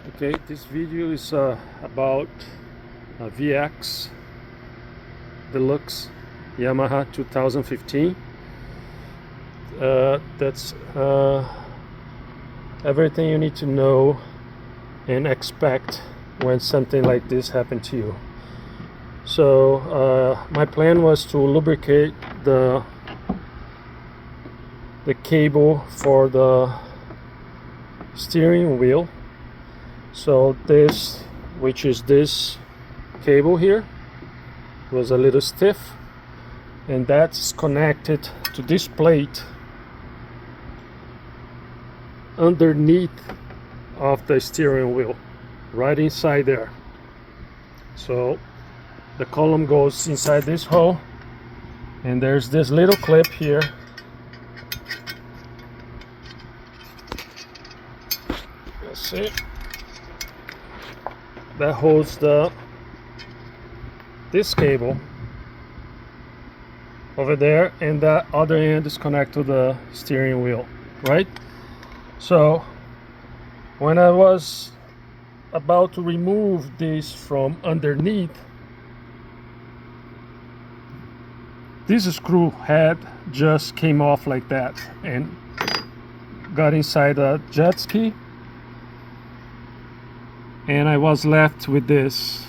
Okay, this video is about VX Deluxe Yamaha 2015. That's everything you need to know and expect when something like this happens to you. So my plan was to lubricate the cable for the steering wheel. So this, which is this cable here, was a little stiff, and that's connected to this plate underneath of the steering wheel, right inside there. So the column goes inside this hole, and there's this little clip here. Let's see. That holds this cable over there, and that other end is connected to the steering wheel, right? So when I was about to remove this from underneath, this screw head just came off like that and got inside a jet ski, and I was left with this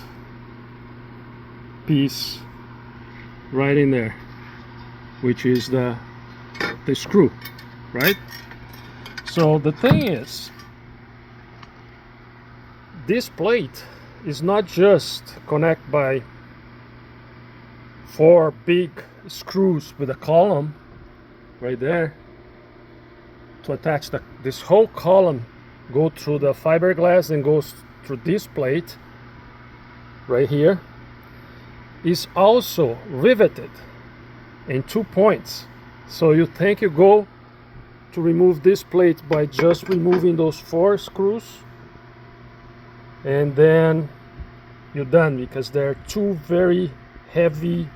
piece right in there, which is the screw, right? So the thing is, this plate is not just connected by 4 big screws with a column right there to attach this whole column, go through the fiberglass and goes through this plate right here. Is also riveted in 2 points. So you think you go to remove this plate by just removing those 4 screws, and then you're done, because there are 2 very heavy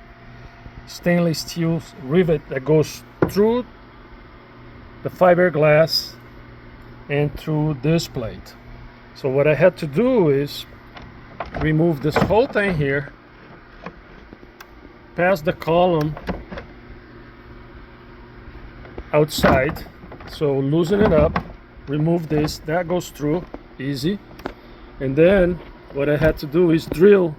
stainless steel rivet that goes through the fiberglass and through this plate. So what I had to do is remove this whole thing here, pass the column outside, so loosen it up, remove this, that goes through easy, and then what I had to do is drill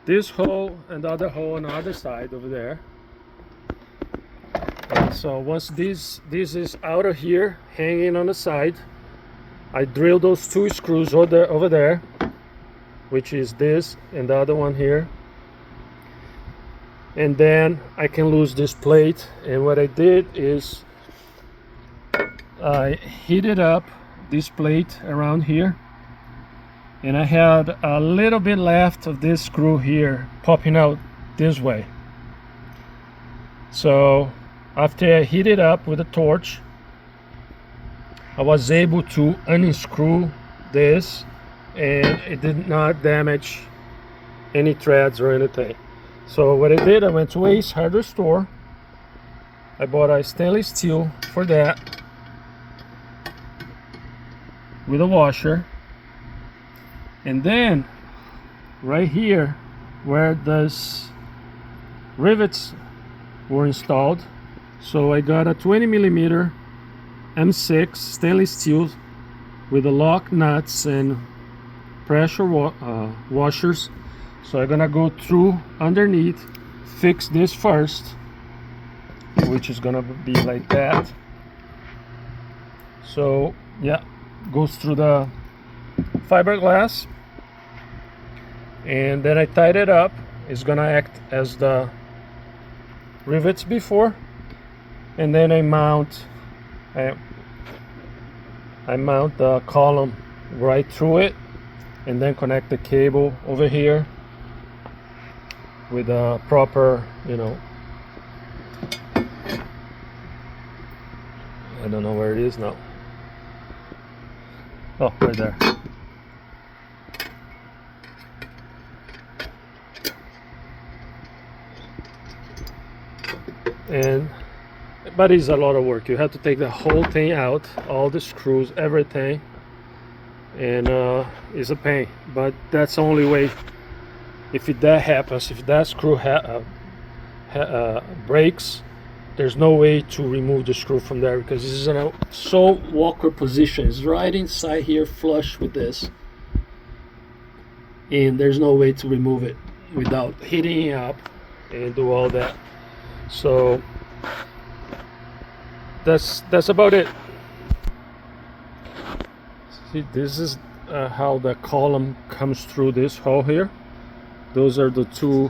this hole and the other hole on the other side over there. And so once this is out of here, hanging on the side, I drill those 2 screws over there, which is this and the other one here, and then I can lose this plate. And what I did is I heated up this plate around here, and I had a little bit left of this screw here popping out this way. So after I heat it up with a torch, I was able to unscrew this, and it did not damage any threads or anything. So what I did, I went to Ace hardware store, I bought a stainless steel for that with a washer, and then right here where those rivets were installed, so I got a 20mm M6 stainless steel with the lock nuts and pressure washers. So I'm gonna go through underneath, fix this first, which is gonna be like that. So yeah, goes through the fiberglass, and then I tied it up. It's gonna act as the rivets before, and then I mount the column right through it, and then connect the cable over here with a proper, I don't know where it is now. Oh, right there. But it's a lot of work. You have to take the whole thing out, all the screws, everything, and it's a pain, but that's the only way. If that happens, if that screw breaks, there's no way to remove the screw from there, because this is in a so awkward position. It's right inside here, flush with this, and there's no way to remove it without heating it up and do all that. So that's about it. See, this is how the column comes through this hole here. Those are the two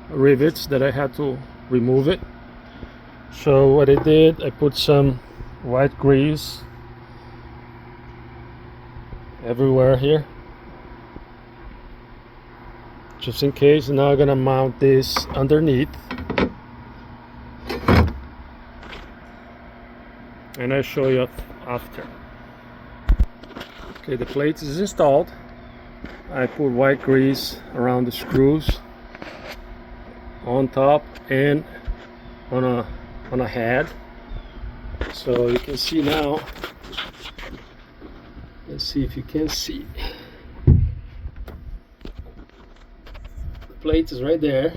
rivets that I had to remove it. So what I did, I put some white grease everywhere here, just in case. Now I'm gonna mount this underneath, and I'll show you after. Okay, the plate is installed. I put white grease around the screws on top and on a head, so you can see now. Let's see if you can see. The plate is right there,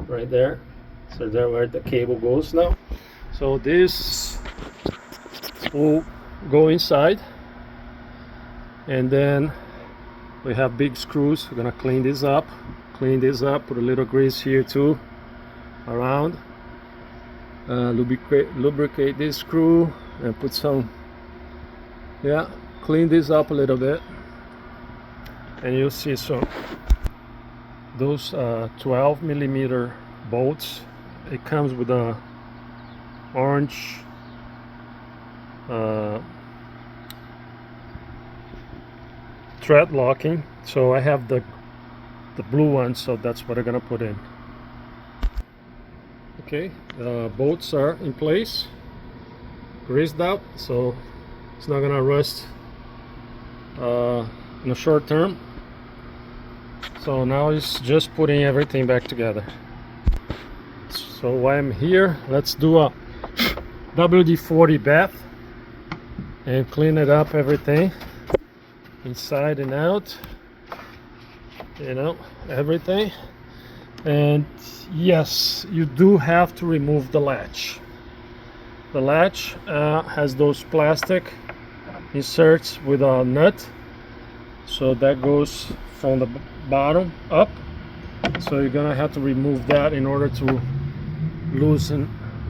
right there. So there where the cable goes now. So this will go inside, and then we have big screws. We're gonna clean this up, put a little grease here too around, lubricate this screw, and put some, yeah, clean this up a little bit, and you'll see some those 12mm bolts. It comes with a orange thread locking, so I have the blue one, so that's what I'm gonna put in. Okay, the bolts are in place, greased up, so it's not gonna rust in the short term. So now it's just putting everything back together. So while I'm here, let's do a WD-40 bath and clean it up, everything inside and out, you know, everything. And yes, you do have to remove the latch. The latch has those plastic inserts with a nut, so that goes from the bottom up. So you're gonna have to remove that in order to loosen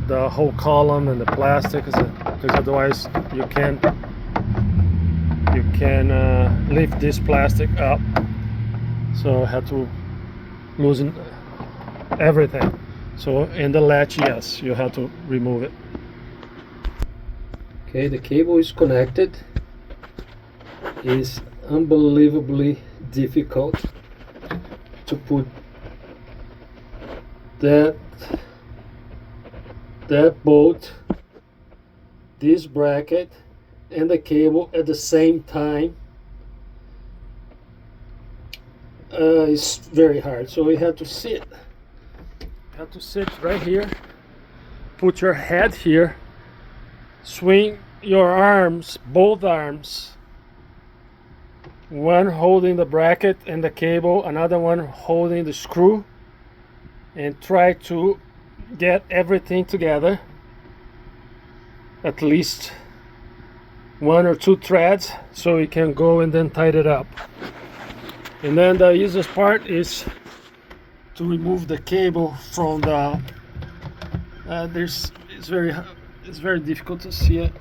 the whole column and the plastic, because otherwise you can lift this plastic up. So I have to loosen everything. So in the latch, yes, you have to remove it. Okay, the cable is connected. It's unbelievably difficult to put that bolt, this bracket, and the cable at the same time. It's very hard, so you have to sit. You have to sit right here, put your head here, swing your arms, both arms, one holding the bracket and the cable, another one holding the screw, and try to get everything together, at least one or two threads, so you can go and then tighten it up. And then the easiest part is to remove the cable from the it's very difficult to see it.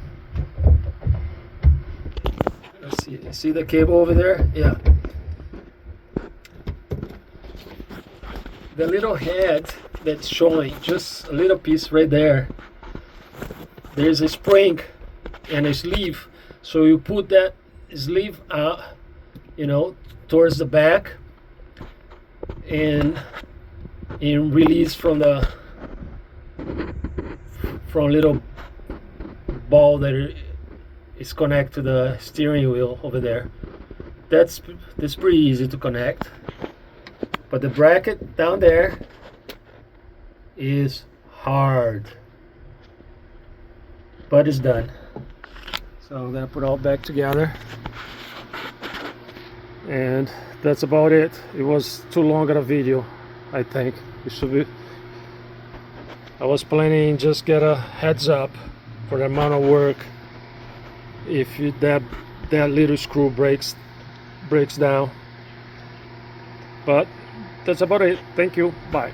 Let's see the cable over there? Yeah. The little head that's showing, just a little piece right there, there's a spring and a sleeve, so you put that sleeve out, you know, towards the back, and release from a little ball that is connected to the steering wheel over there. That's pretty easy to connect, but the bracket down there is hard. but it's done. So I'm gonna put it all back together, and that's about it. It was too long of a video. I think it should be. I was planning just get a heads up for the amount of work if that little screw breaks down. But that's about it. Thank you. Bye.